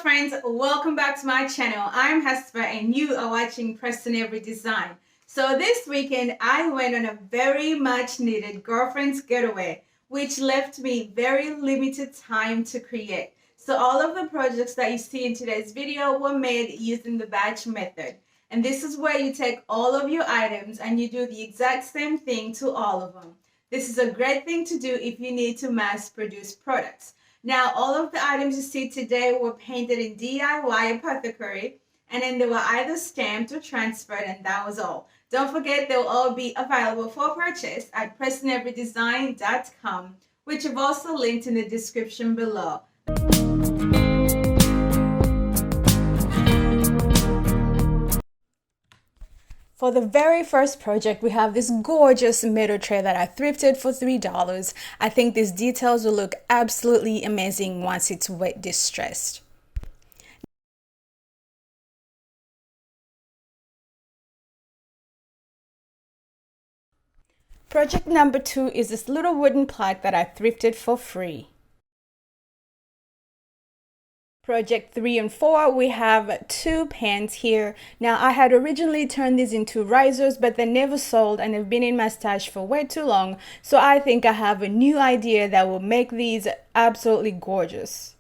friends, welcome back to my channel. I'm Hesper and you are watching Preston Avery Design. So this weekend I went on a very much needed girlfriend's getaway, which left me very limited time to create. So all of the projects that you see in today's video were made using the batch method. And this is where you take all of your items and you do the exact same thing to all of them. This is a great thing to do if you need to mass produce products. Now, all of the items you see today were painted in DIY apothecary, and then they were either stamped or transferred, and that was all. Don't forget, they'll all be available for purchase at PrestonAveryDesign.com, which I've also linked in the description below. For the very first project, we have this gorgeous metal tray that I thrifted for $3. I think these details will look absolutely amazing once it's wet distressed. Project number 2 is this little wooden plaque that I thrifted for free. Project 3 and 4, we have 2 pans here. Now, I had originally turned these into risers, but they never sold and they've been in my stash for way too long. So I think I have a new idea that will make these absolutely gorgeous.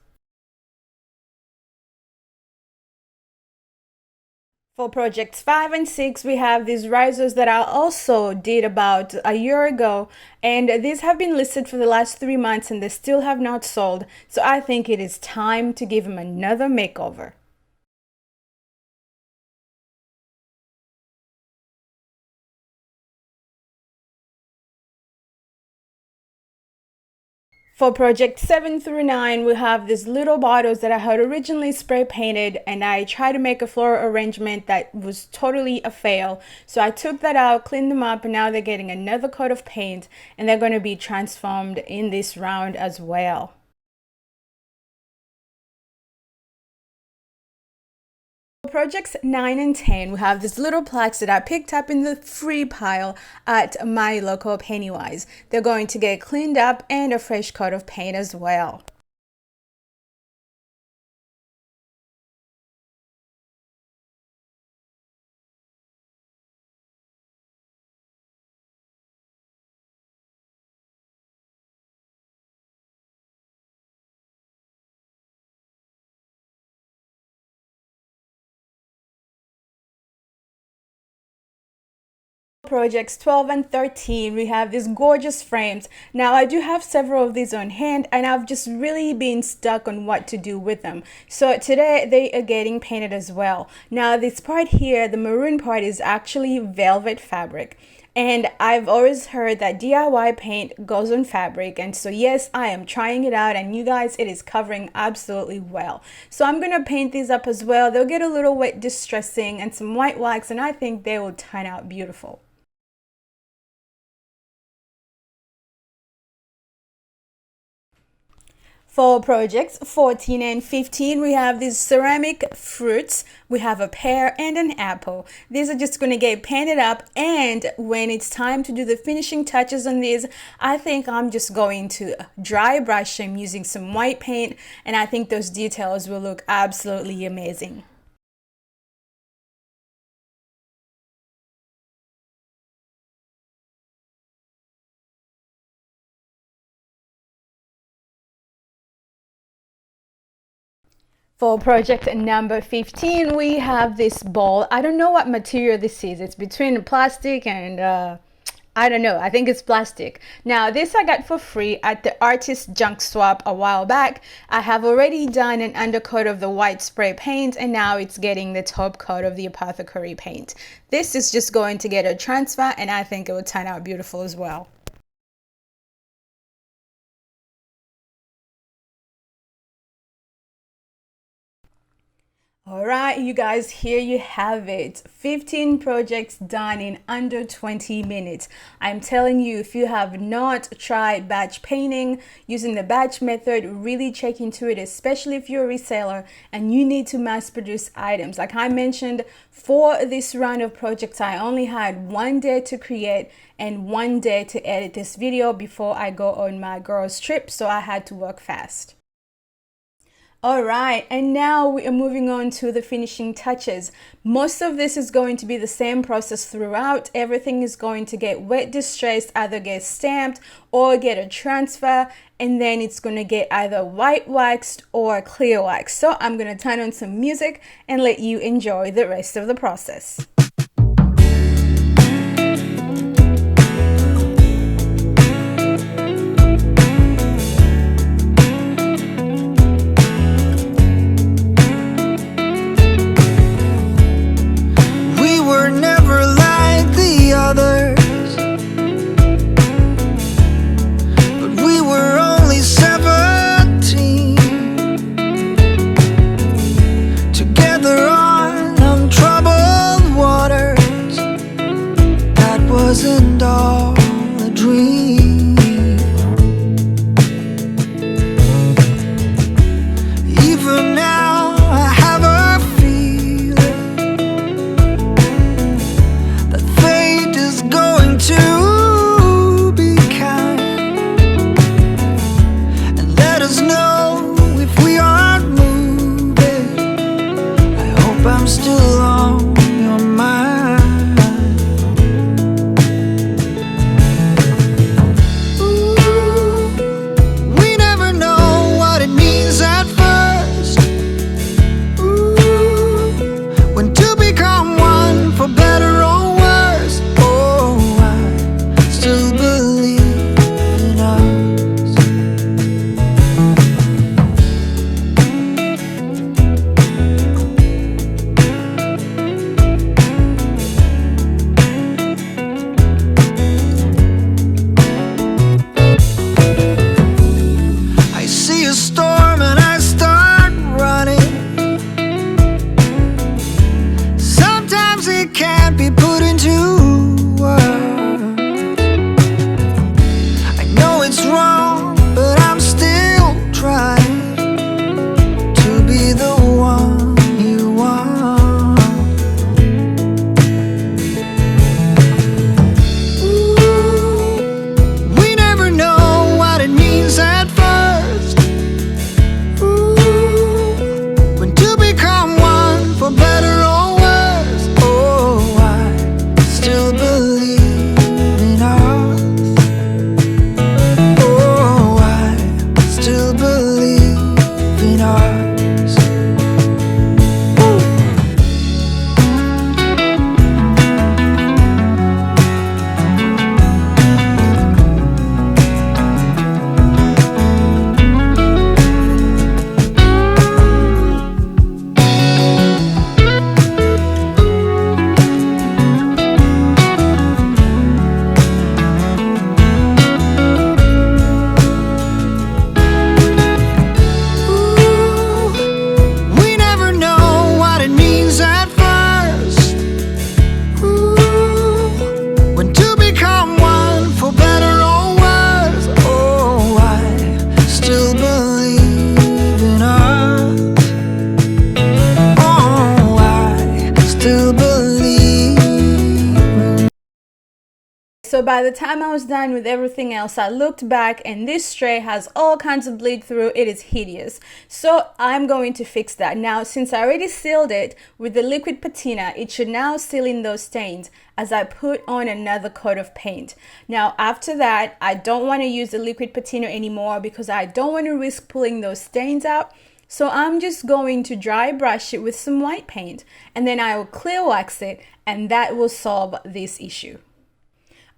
For projects 5 and 6, we have these risers that I also did about a year ago, and these have been listed for the last 3 months and they still have not sold, so I think it is time to give them another makeover. For project 7 through 9, we have these little bottles that I had originally spray painted, and I tried to make a floral arrangement that was totally a fail. So I took that out, cleaned them up, and now they're getting another coat of paint and they're going to be transformed in this round as well. For projects 9 and 10, we have these little plaques that I picked up in the free pile at my local Pennywise. They're going to get cleaned up and a fresh coat of paint as well. Projects 12 and 13, we have these gorgeous frames. Now, I do have several of these on hand and I've just really been stuck on what to do with them. So today they are getting painted as well. Now, this part here, the maroon part, is actually velvet fabric. And I've always heard that DIY paint goes on fabric, and so yes, I am trying it out, and you guys, it is covering absolutely well. So I'm gonna paint these up as well. They'll get a little wet distressing and some white wax, and I think they will turn out beautiful. For projects 14 and 15, we have these ceramic fruits. We have a pear and an apple. These are just going to get painted up, and when it's time to do the finishing touches on these, I think I'm just going to dry brush them using some white paint, and I think those details will look absolutely amazing. For project number 15, we have this ball. I don't know what material this is. It's between plastic and I don't know. I think it's plastic. Now, this I got for free at the artist junk swap a while back. I have already done an undercoat of the white spray paint, and now it's getting the top coat of the apothecary paint. This is just going to get a transfer, and I think it will turn out beautiful as well. All right, you guys, here you have it. 15 projects done in under 20 minutes. I'm telling you, if you have not tried batch painting using the batch method, really check into it, especially if you're a reseller and you need to mass produce items. Like I mentioned, for this round of projects, I only had 1 day to create and 1 day to edit this video before I go on my girls trip, so I had to work fast. All right, and now we are moving on to the finishing touches. Most of this is going to be the same process throughout. Everything is going to get wet distressed, either get stamped or get a transfer, and then it's going to get either white waxed or clear waxed. So I'm going to turn on some music and let you enjoy the rest of the process. So by the time I was done with everything else, I looked back and this tray has all kinds of bleed through. It is hideous. So I'm going to fix that. Now, since I already sealed it with the liquid patina, it should now seal in those stains as I put on another coat of paint. Now, after that, I don't want to use the liquid patina anymore because I don't want to risk pulling those stains out. So I'm just going to dry brush it with some white paint and then I will clear wax it, and that will solve this issue.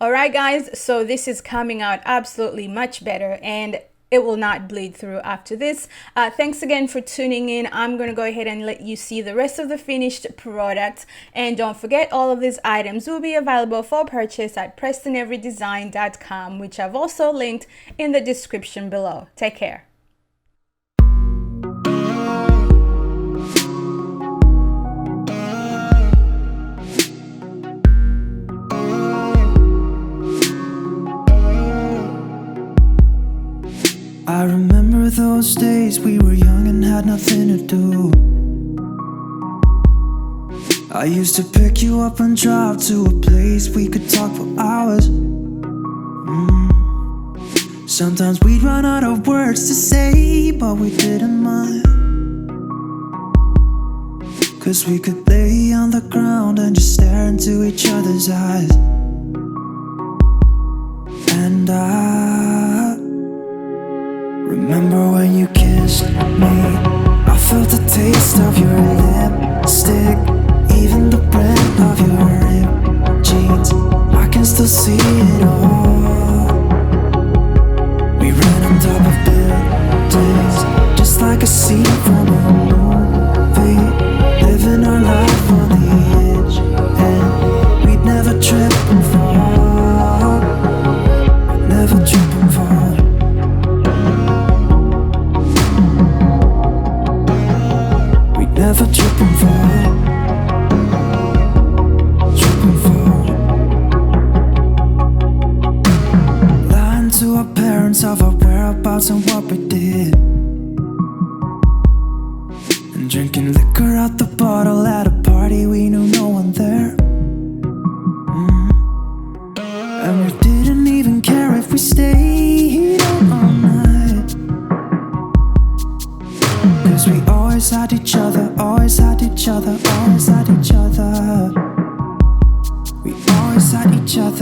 Alright guys, so this is coming out absolutely much better and it will not bleed through after this. Thanks again for tuning in. I'm going to go ahead and let you see the rest of the finished product. And don't forget, all of these items will be available for purchase at PrestonAveryDesign.com, which I've also linked in the description below. Take care. I remember those days we were young and had nothing to do. I used to pick you up and drive to a place we could talk for hours. Sometimes we'd run out of words to say, but we didn't mind. 'cause we could lay on the ground and just stare into each other's eyes. And I remember when you kissed me, I felt the taste of your lipstick, even the brand of your ripped jeans. I can still see it all. We ran on top of buildings, just like a scene from a movie, living our life on the edge, and we'd never trip and fall, never trip and fall. We'd never trip and fall, trip and fall. Lying to our parents of our whereabouts and what we did, and drinking liquor out the bottle at a party we knew no one there. And we didn't even care if we stayed out all night, 'cause we always had each other, always had each other, always had each other. We always had each other.